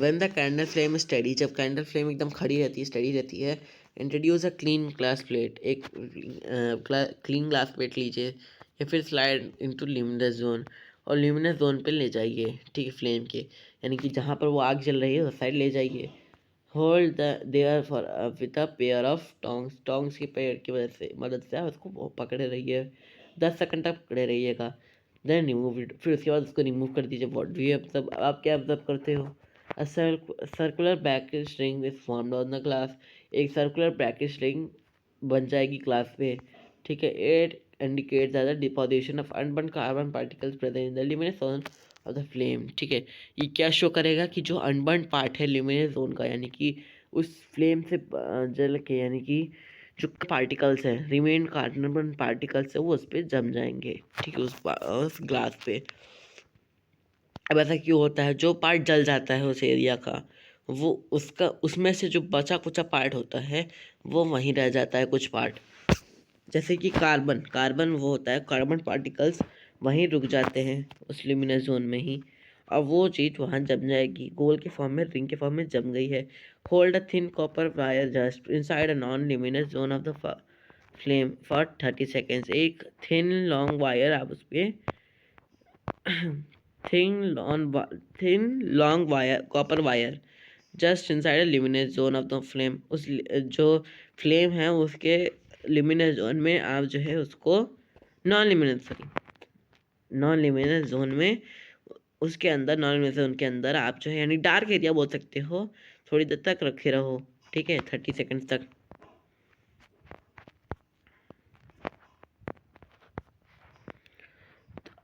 A: When the candle flame is steady, जब कैंडल फ्लेम एकदम खड़ी रहती है, स्टडी रहती है, introduce a clean glass plate. एक क्लीन ग्लास प्लेट लीजिए या फिर स्लाइड इनटू ल्यूमिनस जोन, और ल्यूमिनस जोन पे ले जाइए, ठीक है, फ्लेम के, यानी कि जहाँ पर वो आग जल रही है उस साइड ले जाइए। Hold the there for with a pair of tongs की पेयर की मदद से आप उसको पकड़े रहिए, 10 सेकंड तक पकड़े रहिएगा। देन रिमूव इट, फिर उसके बाद उसको रिमूव कर दीजिए। What do you observe? आप क्या ऑब्जर्व करते हो? A circular bracket ring is formed on the glass। एक सर्कुलर ब्रैकेट रिंग बन जाएगी ग्लास पे, ठीक है। It indicates the deposition of unburn carbon particles present in the luminous zone of the flame. ठीक है, ये क्या शो करेगा कि जो अनबर्न पार्ट है ल्यूमिनस जोन का, यानी कि उस फ्लेम से जल के, यानी कि जो पार्टिकल्स हैं, रिमेन कार्बन पार्टिकल्स है, वो उस पर जम जाएंगे, ठीक है, उस ग्लास पे। अब ऐसा क्यों होता है? जो पार्ट जल जाता है उस एरिया का, वो उसका उसमें से जो बचा कुचा पार्ट होता है वो वहीं रह जाता है, कुछ पार्ट। जैसे कि कार्बन कार्बन वो होता है, कार्बन पार्टिकल्स वहीं रुक जाते हैं उस ल्यूमिनस जोन में ही, और वो चीज़ वहाँ जम जाएगी, गोल के फॉर्म में, रिंग के फॉर्म में जम गई है। Hold a thin copper wire just inside a non luminous zone of the flame for 30 seconds. एक थिन लॉन्ग वायर आप उस पर thin long wire, copper wire, just inside a luminous zone of the flame. उस जो flame है उसके luminous zone में आप जो है उसको नॉन ल्यूमिनस जोन में, उसके अंदर, नॉन ल्यूमिनस जोन के अंदर आप जो है, यानी डार्क एरिया बोल सकते हो, थोड़ी देर तक रखे रहो, ठीक है, 30 सेकेंड्स तक।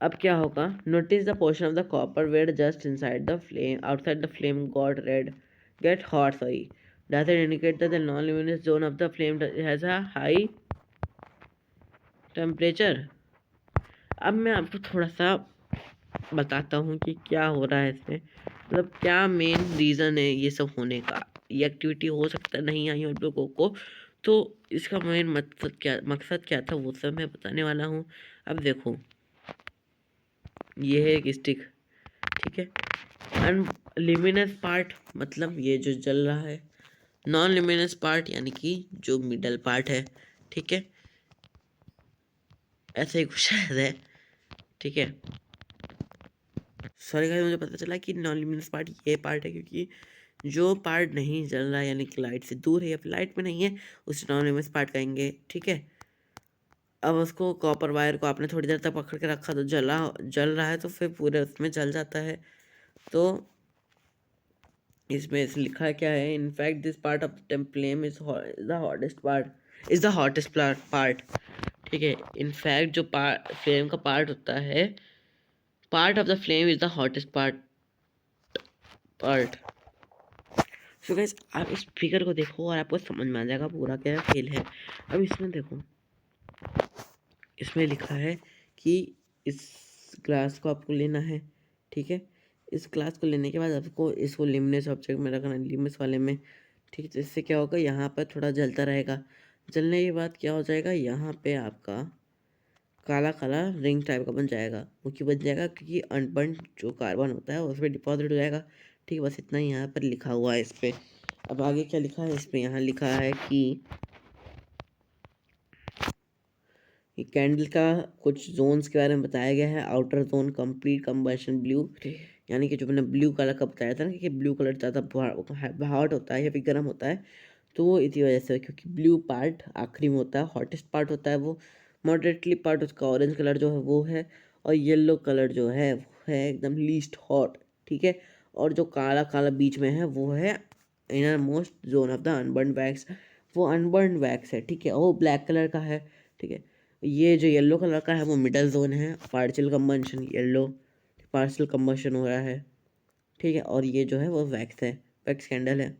A: अब क्या होगा, notice the portion of the copper wire just inside the flame outside the flame got red get hot, sorry, does it indicate that the non luminous zone of the flame has a high temperature. अब मैं आपको थोड़ा सा बताता हूँ कि क्या हो रहा है इसमें, मतलब क्या मेन रीज़न है ये सब होने का। ये एक्टिविटी हो सकता नहीं आई आप लोगों को, तो इसका मेन मकसद क्या था वो सब मैं बताने वाला हूँ। अब देखो, ये है एक स्टिक, ठीक है। अनल्यूमिनस पार्ट मतलब ये जो जल रहा है, नॉन ल्यूमिनस पार्ट यानी कि जो मिडल पार्ट है, ठीक है, ऐसा ही कुछ शायद है, ठीक है। सॉरी गाइस, मुझे पता चला कि नॉन ल्यूमिनस पार्ट ये पार्ट है, क्योंकि जो पार्ट नहीं जल रहा है यानी कि लाइट से दूर है या फिर लाइट में नहीं है, उसे नॉन ल्यूमिनस पार्ट कहेंगे, ठीक है। अब उसको कॉपर वायर को आपने थोड़ी देर तक पकड़ के रखा तो जल रहा है, तो फिर पूरे उसमें जल जाता है। तो इसमें लिखा है क्या है, in fact this part of the flame is the hottest part, ठीक है। इनफैक्ट जो फ्लेम का पार्ट होता है, part of the flame is the hottest part. So guys, आप इस फिगर को देखो और आपको समझ में आ जाएगा पूरा क्या खेल है। अब इसमें देखो, इसमें लिखा है कि इस ग्लास को आपको लेना है, ठीक है। इस ग्लास को लेने के बाद आपको इसको लिमिनेस ऑब्जेक्ट में रखना है, लिमिनेस वाले में, ठीक है। तो इससे क्या होगा, यहाँ पर थोड़ा जलता रहेगा। जलने के बाद क्या हो जाएगा, यहाँ पे आपका काला काला रिंग टाइप का बन जाएगा। वो क्यों बन जाएगा, क्योंकि अनबर्न जो कार्बन होता है उसमें डिपॉजिट हो जाएगा, ठीक है। बस इतना ही यहाँ पर लिखा हुआ है इस पर। अब आगे क्या लिखा है इस पर, यहाँ लिखा है कि कैंडल का कुछ जोन्स के बारे में बताया गया है। Outer zone complete combustion blue, यानी कि जो मैंने ब्लू कलर का बताया था ना, कि ब्लू कलर ज़्यादा हॉट होता है या फिर गर्म होता है, तो वो इसी वजह से, क्योंकि ब्लू पार्ट आखिरी में होता है, हॉटेस्ट पार्ट होता है वो। मॉडरेटली पार्ट उसका ऑरेंज कलर जो है वो है, और येलो कलर जो है वो है एकदम लीस्ट हॉट, ठीक है। और जो काला काला बीच में है वो है inner most zone of the unburn wax, वो अनबर्न वैक्स है, ठीक है। वो ब्लैक कलर का है, ठीक है। ये जो येलो कलर का है वो मिडल जोन है, partial combustion yellow, partial combustion हो रहा है, ठीक है। और ये जो है वो वैक्स है, वैक्स कैंडल है।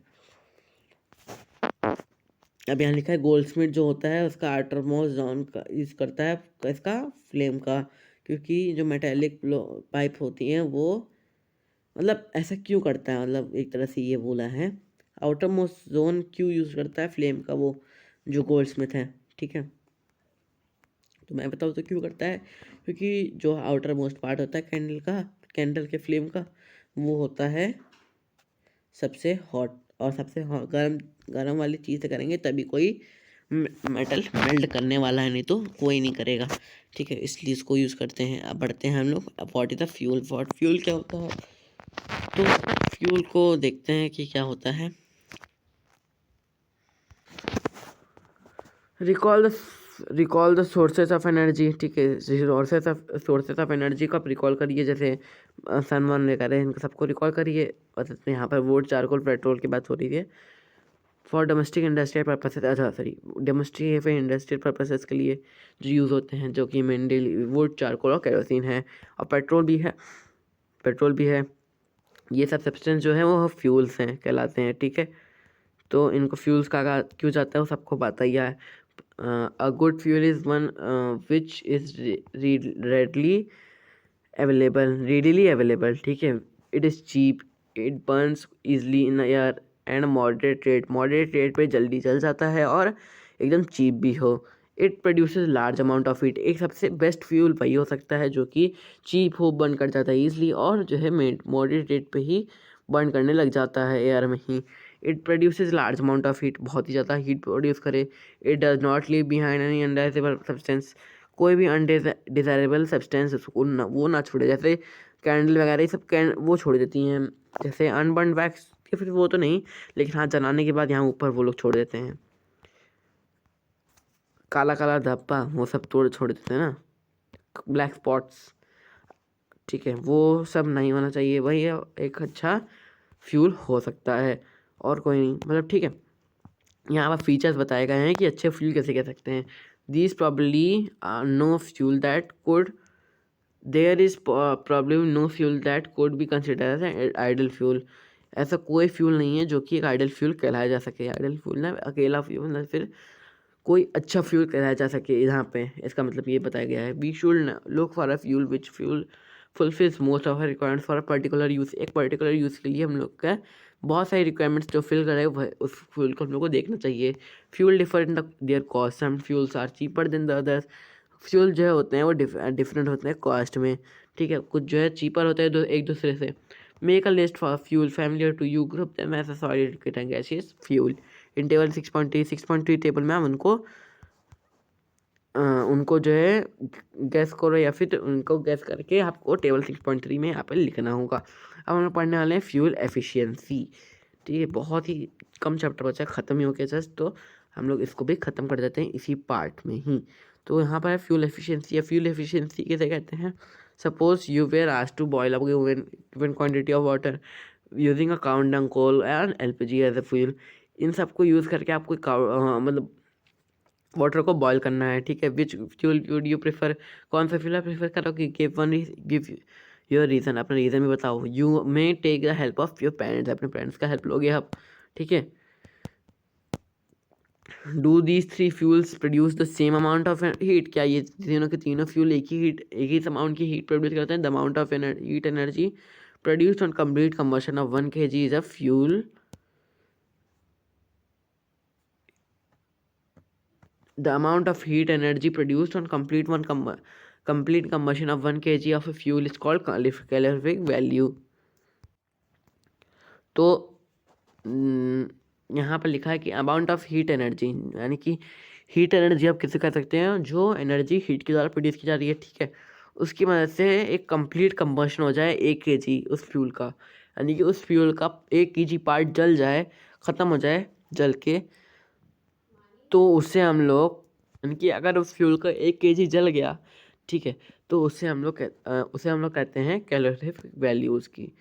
A: अब यहाँ लिखा है गोल्डस्मिथ जो होता है उसका आउटर मोस्ट जोन का यूज़ करता है इसका फ्लेम का, क्योंकि जो मेटेलिक पाइप होती हैं वो, मतलब ऐसा क्यों करता है, मतलब एक तरह से ये बोला है, आउटर मोस्ट जोन क्यों यूज़ करता है फ्लेम का वो जो गोल्डस्मिथ है, ठीक है। तो मैं बताऊँ तो क्यों करता है, क्योंकि जो आउटर मोस्ट पार्ट होता है कैंडल के फ्लेम का, वो होता है सबसे हॉट, और सबसे गर्म गर्म वाली चीज़ से करेंगे तभी कोई मेटल मेल्ट करने वाला है, नहीं तो कोई नहीं करेगा, ठीक है। इसलिए इसको यूज़ करते हैं। अब बढ़ते हैं हम लोग, अब what is the fuel, fuel क्या होता है, तो फ्यूल को देखते हैं कि क्या होता है। Recall the sources of energy, ठीक है। सोर्सेज ऑफ एनर्जी को आप रिकॉल करिए, जैसे सन वन वगैरह इनको सबको रिकॉल करिए। और यहाँ पर वुड चारकोल पेट्रोल की बात हो रही है। फॉर डोमेस्टिक इंडस्ट्रियल पर्पसेस, अच्छा सॉरी, डोमेस्टिक या फिर इंडस्ट्रियल पर्पसेस के लिए जो यूज़ होते हैं, जो कि मेनली वुड चारकोल और केरोसिन है, और पेट्रोल भी है। ये सब सब्सटेंस जो है वो फ्यूल्स हैं कहलाते हैं, ठीक है। तो इनको फ्यूल्स कहा क्यों जाता है वो सबको पता ही है। A good fuel is one which is readily available, ठीक है। It is cheap, it burns easily in air and moderate rate पे जल्दी जल जाता है और एकदम चीप भी हो। It produces large amount of heat, एक सबसे बेस्ट फ्यूल वही हो सकता है जो कि चीप हो, बर्न कर जाता है ईजली, और जो है मॉडरेट रेट पे ही बर्न करने लग जाता है एयर में ही। It produces large amount of heat, बहुत ही ज़्यादा हीट प्रोड्यूस करे। It does not leave behind any undesirable substance, कोई भी अनडिजायरेबल सब्सटेंस उसको वो ना छोड़े, जैसे कैंडल वगैरह ये सब वो छोड़ देती हैं, जैसे अनबर्न वैक्स या फिर वो तो नहीं, लेकिन हाँ जलाने के बाद यहाँ ऊपर वो लोग छोड़ देते हैं काला काला धब्बा, वो सब छोड़ देते हैं ना, ब्लैक स्पॉट्स, ठीक है। वो सब नहीं होना चाहिए, वही एक अच्छा फ्यूल हो सकता है, और कोई नहीं, मतलब ठीक है। यहाँ पर फीचर्स बताए गए हैं कि अच्छे फ्यूल कैसे कह सकते हैं। These probably no fuel that could there is problem no fuel that could be consider as ideal fuel. ऐसा कोई फ्यूल नहीं है जो कि एक आइडल फ्यूल कहलाया जा सके। आइडल फ्यूल ना अकेला फ्यूल ना फिर कोई अच्छा फ्यूल कहलाया जा सके यहाँ पे, इसका मतलब ये बताया गया है। We should look for a fuel which fuel fulfils most of requirements for a particular use. एक पर्टिकुलर यूज़ के लिए हम लोग का बहुत सारी रिक्वायरमेंट्स जो फिल करे उस फ्यूल को हम लोग को देखना चाहिए। Fuel differ in their cost, some fuels are cheaper than the others. Fuel जो है होते हैं वो डिफरेंट होते हैं कॉस्ट में, ठीक है। कुछ जो है चीपर होते हैं एक दूसरे से। Make a list for fuel familiar to you, group them as a solid liquid and gaseous fuel. In table 6.3 table में हम उनको जो है गैस करो या फिर उनको गैस करके आपको टेबल 6.3 में यहाँ पर लिखना होगा। अब हम लोग पढ़ने वाले हैं फ्यूल एफिशिएंसी, ठीक है। बहुत ही कम चैप्टर बचा, ख़त्म ही हो गया जस्ट, तो हम लोग इसको भी ख़त्म कर देते हैं इसी पार्ट में ही। तो यहाँ पर है फ्यूल एफिशिएंसी। या फ्यूल एफिशिएंसी किसे कहते हैं? Suppose you were asked to boil up given quantity of water using a cow dung coal and LPG as a fuel. इन सबको यूज़ करके आपको मतलब वाटर को बॉयल करना है, ठीक है। Which fuel would you prefer? कौन सा फ्यूल प्रेफर करोगे? गिव योर रीज़न, अपना रीज़न भी बताओ। You may take the help of your parents, अपने पेरेंट्स का हेल्प लोगे आप, ठीक है। Do these three fuels produce the same amount of heat? क्या ये तीनों के तीनों फ्यूल एक ही अमाउंट की हीट प्रोड्यूस करते हैं? The amount of heat energy produced on complete combustion of 1 kg is a fuel. The amount of heat energy produced on complete combustion of 1 kg of a fuel is called calorific value. तो यहाँ पर लिखा है कि amount of heat energy, यानी कि heat energy आप किसे कह सकते हैं? जो एनर्जी हीट के द्वारा प्रोड्यूस की जा रही है, ठीक है, उसकी मदद से एक कंप्लीट कंबशन हो जाए 1 kg उस फ्यूल का, यानी कि उस फ्यूल का 1 kg पार्ट जल जाए, ख़त्म हो जाए जल के, तो उससे हम लोग, यानी कि अगर उस फ्यूल का 1 kg जल गया, ठीक है, तो उसे हम लोग कहते हैं कैलोरीफिक वैल्यू उसकी,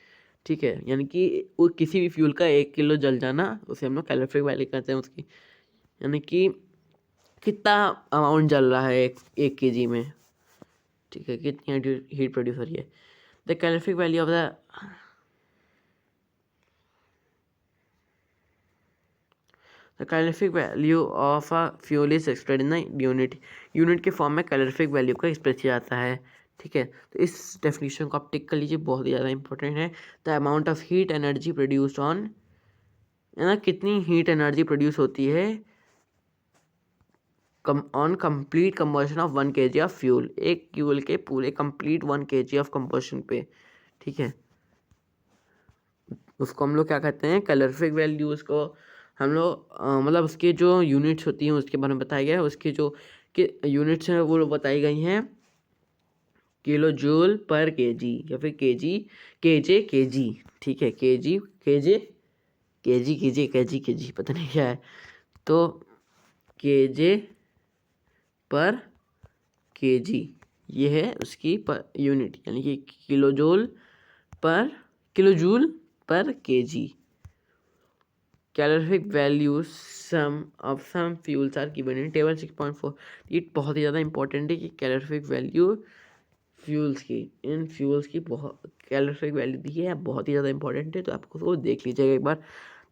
A: ठीक है। यानी कि वो किसी भी फ्यूल का 1 किलो जल जाना, उसे हम लोग कैलोरीफिक वैल्यू कहते हैं उसकी, यानी कि कितना अमाउंट जल रहा है एक kg में, ठीक है, कितनी हीट प्रोड्यूस हो रही है। The calorific value of the The calorific value of a fuel is expressed in the unit के फॉर्म में कैलोरीफिक वैल्यू का एक्सप्रेस किया जाता है, ठीक है। तो इस डेफिनेशन को आप टिक कर लीजिए, बहुत ही ज़्यादा इंपॉर्टेंट है। The amount of heat energy produced on, है ना, कितनी हीट एनर्जी प्रोड्यूस होती है on complete combustion of 1 kg of fuel, एक फ्यूल के पूरे कंप्लीट 1 kg ऑफ कंबशन पे, ठीक है। उसको हम लोग क्या कहते हैं? Calorific value. उसको हम लोग मतलब उसके जो यूनिट्स होती हैं उसके बारे में बताया गया है। उसके जो यूनिट्स हैं वो बताई गई हैं किलो जूल पर केजी या फिर केजी, केजी, ठीक है। केजी पता नहीं क्या है। तो केजे पर केजी ये है उसकी यूनिट, यानी कि kilo joule per kg. Calorific value some of some fuels are given in table 6.4। ये बहुत ही ज़्यादा इंपॉर्टेंट है कि कैलोरीफिक वैल्यू इन फ्यूल्स की बहुत कैलोरीफिक वैल्यू दी है, बहुत ही ज़्यादा इंपॉर्टेंट है, तो आपको उसको देख लीजिएगा एक बार।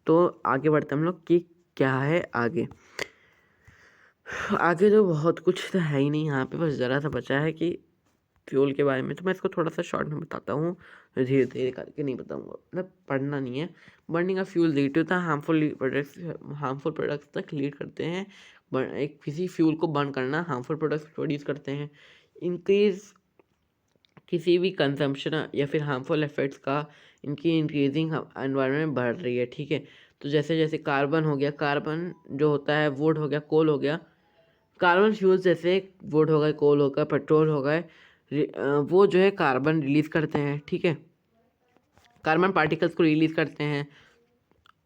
A: तो आगे बढ़ते हम लोग कि क्या है आगे। तो बहुत कुछ तो है ही नहीं यहाँ पे, बस ज़रा सा बचा है कि फ्यूल के बारे में। तो मैं इसको थोड़ा सा शॉर्ट में बताता हूँ, धीरे धीरे करके नहीं बताऊँगा, मतलब पढ़ना नहीं है। Burning of fuel lead to the harmful products तक लीड करते हैं। एक किसी फ्यूल को बर्न करना हार्मफुल प्रोडक्ट्स प्रोड्यूस करते हैं। इंक्रीज किसी भी कंजम्पशन या फिर हार्मफुल इफेक्ट्स का इनकी इंक्रीजिंग एनवायरनमेंट में बढ़ रही है, ठीक है। तो जैसे जैसे कार्बन हो गया, कार्बन जो होता है, वुड हो गया, कोल हो गया, कार्बन फ्यूल्स जैसे वुड हो गए, कोल हो गया, पेट्रोल हो गए, वो जो है कार्बन रिलीज़ करते हैं, ठीक है। कार्बन पार्टिकल्स को रिलीज़ करते हैं,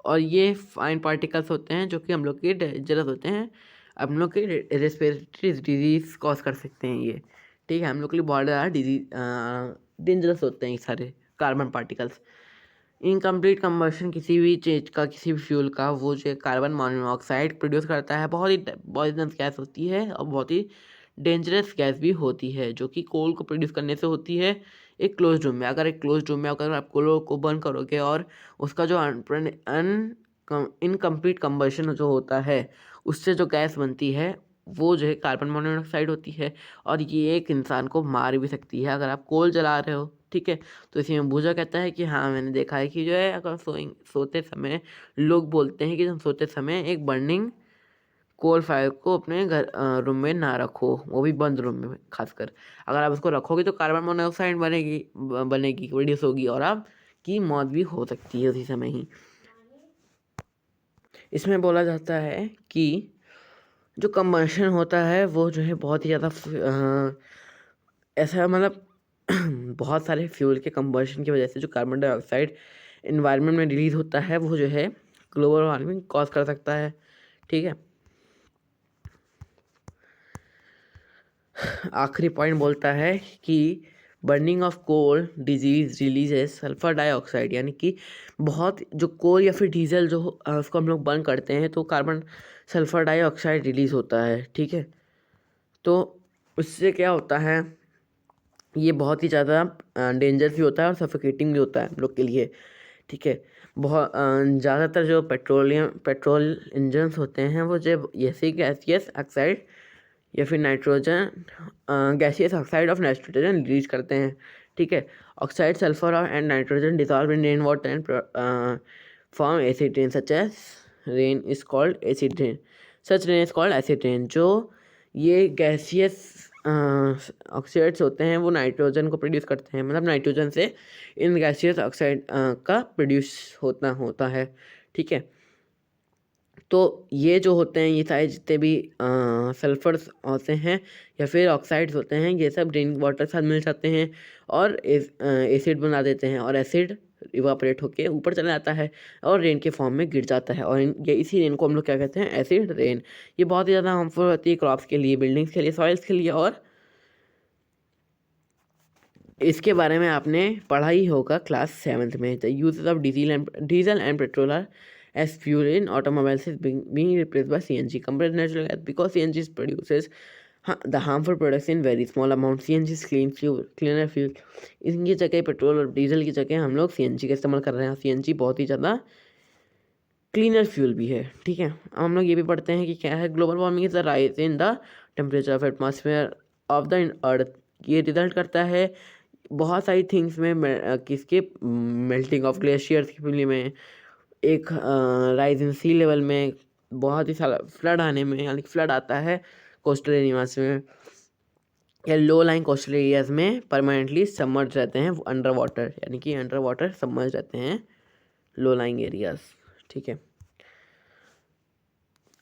A: और ये फाइन पार्टिकल्स होते हैं जो कि हम लोग के डेंजरस होते हैं, हम लोग के रेस्पिरेटरी डिजीज़ कॉज कर सकते हैं ये, ठीक है। हम लोग के लिए बहुत ज़्यादा डेंजरस होते हैं ये सारे कार्बन पार्टिकल्स। इनकम्प्लीट कंबशन किसी भी चीज़ का, किसी भी फ्यूल का, वो जो कार्बन मोनोऑक्साइड प्रोड्यूस करता है, बहुत ही डेंजरस गैस होती है और बहुत ही डेंजरस गैस भी होती है, जो कि कोल को प्रोड्यूस करने से होती है एक क्लोज रूम में। अगर एक क्लोज रूम में अगर आप कोल को बर्न करोगे और उसका जो इनकम्प्लीट कंबशन जो होता है, उससे जो गैस बनती है वो जो है कार्बन मोनोऑक्साइड होती है, और ये एक इंसान को मार भी सकती है अगर आप कोल जला रहे हो। ठीक है, तो इसी में बूझा कहता है कि हाँ, मैंने देखा है कि जो है अगर सोते समय लोग बोलते हैं कि हम सोते समय एक बर्निंग कोल फायर को अपने घर रूम में ना रखो, वो भी बंद रूम में खासकर। अगर आप उसको रखोगे तो कार्बन मोनोऑक्साइड बनेगी, प्रोड्यूस होगी, और आपकी मौत भी हो सकती है उसी समय ही। इसमें बोला जाता है कि जो कंबशन होता है वो जो है बहुत ही ज़्यादा ऐसा मतलब बहुत सारे फ्यूल के कंबशन की वजह से जो कार्बन डाइऑक्साइड इन्वायरमेंट में रिलीज होता है वो जो है ग्लोबल वार्मिंग कॉज कर सकता है। ठीक है, आखिरी पॉइंट बोलता है कि burning of coal diesel releases sulphur dioxide, यानी कि बहुत जो कोल या फिर डीजल जो उसको हम लोग बर्न करते हैं तो कार्बन सल्फर डाइऑक्साइड रिलीज होता है। ठीक है, तो उससे क्या होता है, ये बहुत ही ज़्यादा डेंजरस भी होता है और सफोकेटिंग भी होता है हम लोग के लिए। ठीक है, बहुत ज़्यादातर जो पेट्रोल इंजन्स होते हैं वो जब ऐसे गैसियस ऑक्साइड या फिर nitrogen gaseous oxide of nitrogen release करते हैं। ठीक है, ऑक्साइड सल्फर और and nitrogen dissolve in rain water and form acid rain, such as rain is called acid rain, such rain is called acid rain. जो ये gaseous oxides होते हैं वो नाइट्रोजन को प्रोड्यूस करते हैं, मतलब नाइट्रोजन से इन गैसियस ऑक्साइड का प्रोड्यूस होता है। ठीक है, तो ये जो होते हैं ये सारे जितने भी सल्फर्स होते हैं या फिर ऑक्साइड्स होते हैं, ये सब ड्रिंक वाटर के साथ मिल जाते हैं और एसिड बना देते हैं, और एसिड इवापोरेट होके ऊपर चला जाता है और रेन के फॉर्म में गिर जाता है, और ये इसी रेन को हम लोग क्या कहते हैं, एसिड रेन। ये बहुत ही ज़्यादा हार्मफुल होती है क्रॉप्स के लिए, बिल्डिंग्स के लिए, सॉइल्स के लिए, और इसके बारे में आपने पढ़ा ही होगा क्लास 7th में। The use of diesel and petrol are as fuel in automobiles is being replaced by CNG compared to natural gas because CNG produces the harmful products in very small amount. CNG is cleaner fuel. इनकी जगह petrol और diesel की जगह हम लोग CNG का इस्तेमाल कर रहे हैं। CNG बहुत ही ज़्यादा क्लीनर फ्यूल भी है। ठीक है, अब हम लोग ये भी पढ़ते हैं कि क्या है, global warming is the rise in the temperature of atmosphere of the earth. ये रिजल्ट करता है बहुत सारी थिंग्स में, किसके, मेल्टिंग ऑफ ग्लेशियर्स की में, एक राइज इन सी लेवल में, बहुत ही सारा फ्लड आने में, यानी फ्लड आता है कोस्टल एरियाज में या लो लाइन कोस्टल एरियाज में परमानेंटली सबमर्ज रहते हैं अंडर वाटर, यानी कि अंडर वाटर सबमर्ज रहते हैं लो लाइंग एरियाज। ठीक है,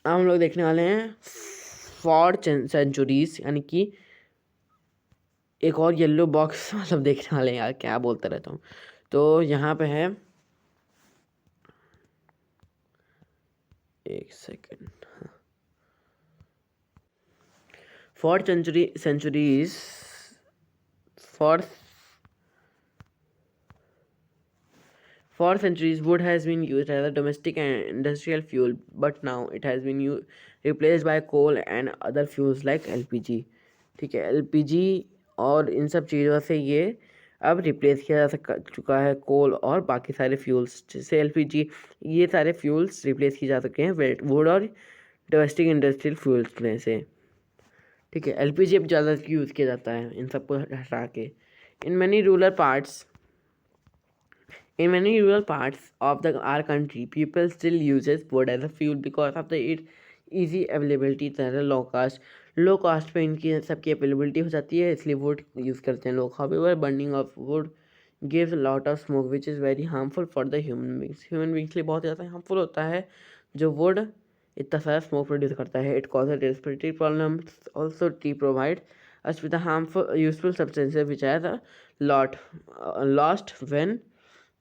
A: अब हम लोग देखने वाले हैं 4 सेंचुरीज, यानी कि एक और येलो बॉक्स मतलब देखने वाले हैं, यार क्या बोलता रहता हूँ। तो यहाँ पे है, एक second, 4 centuries for centuries wood has been used as a domestic and industrial fuel, but now it has been replaced by coal and other fuels like LPG। ठीक है, LPG और इन सब चीज़ों से ये अब रिप्लेस किया जा चुका है कोल और बाकी सारे फ्यूल्स, जैसे LPG, ये सारे फ्यूल्स रिप्लेस किए जा सके हैं वुड और डोमेस्टिक इंडस्ट्रियल फ्यूल्स में से। ठीक है, LPG अब ज़्यादा यूज़ किया जाता है इन सबको हटा के। In many rural parts of our country, people still uses wood as a fuel because of its easy availability, तरह लो कास्ट पे इनकी सबकी अवेलेबिलिटी हो जाती है, इसलिए वुड यूज़ करते हैं लोग। However burning of would gives lot of smoke which is very harmful for the human beings के लिए बहुत ज़्यादा हार्मफुल होता है जो वुड इतना सारा स्मोक प्रोड्यूस करता है। It causes respiratory problems also. टी provide us with harmful useful substances which are lost when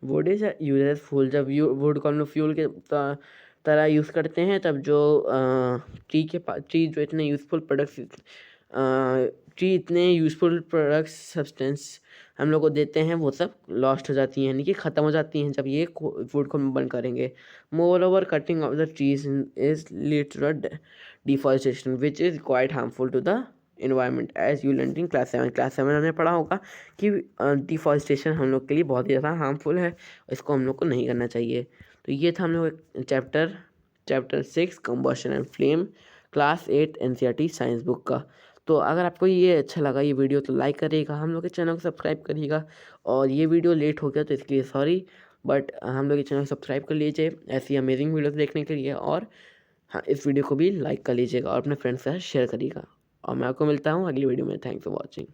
A: wood is use fuel. जब वुड को हम लोग फ्यूल के तरह यूज़ करते हैं तब जो ट्री जो इतने यूज़फुल प्रोडक्ट्स सब्सटेंस हम लोग को देते हैं वो सब लॉस्ट हो जाती हैं, यानी कि ख़त्म हो जाती हैं जब ये वुड को हम बर्न करेंगे। Moreover cutting of the trees is lead to deforestation which is quite harmful to the environment as you learned in class 7. Class 7 हमने पढ़ा होगा कि डिफॉरेस्टेशन हम लोग के लिए बहुत ही ज़्यादा हार्मफुल है, इसको हम लोग को नहीं करना चाहिए। तो ये था हम लोग chapter 6 combustion and flame, class 8 NCERT science book का। तो अगर आपको ये अच्छा लगा ये वीडियो तो लाइक करिएगा, हम लोग के चैनल को सब्सक्राइब करिएगा। और ये वीडियो लेट हो गया तो इसके लिए सॉरी, बट हम लोग के चैनल को सब्सक्राइब कर लीजिए ऐसी अमेजिंग वीडियोस देखने के लिए। और हाँ, इस वीडियो को भी लाइक कर लीजिएगा और अपने फ्रेंड्स के साथ शेयर करिएगा। और मैं आपको मिलता हूँ अगली वीडियो में। Thanks for watching.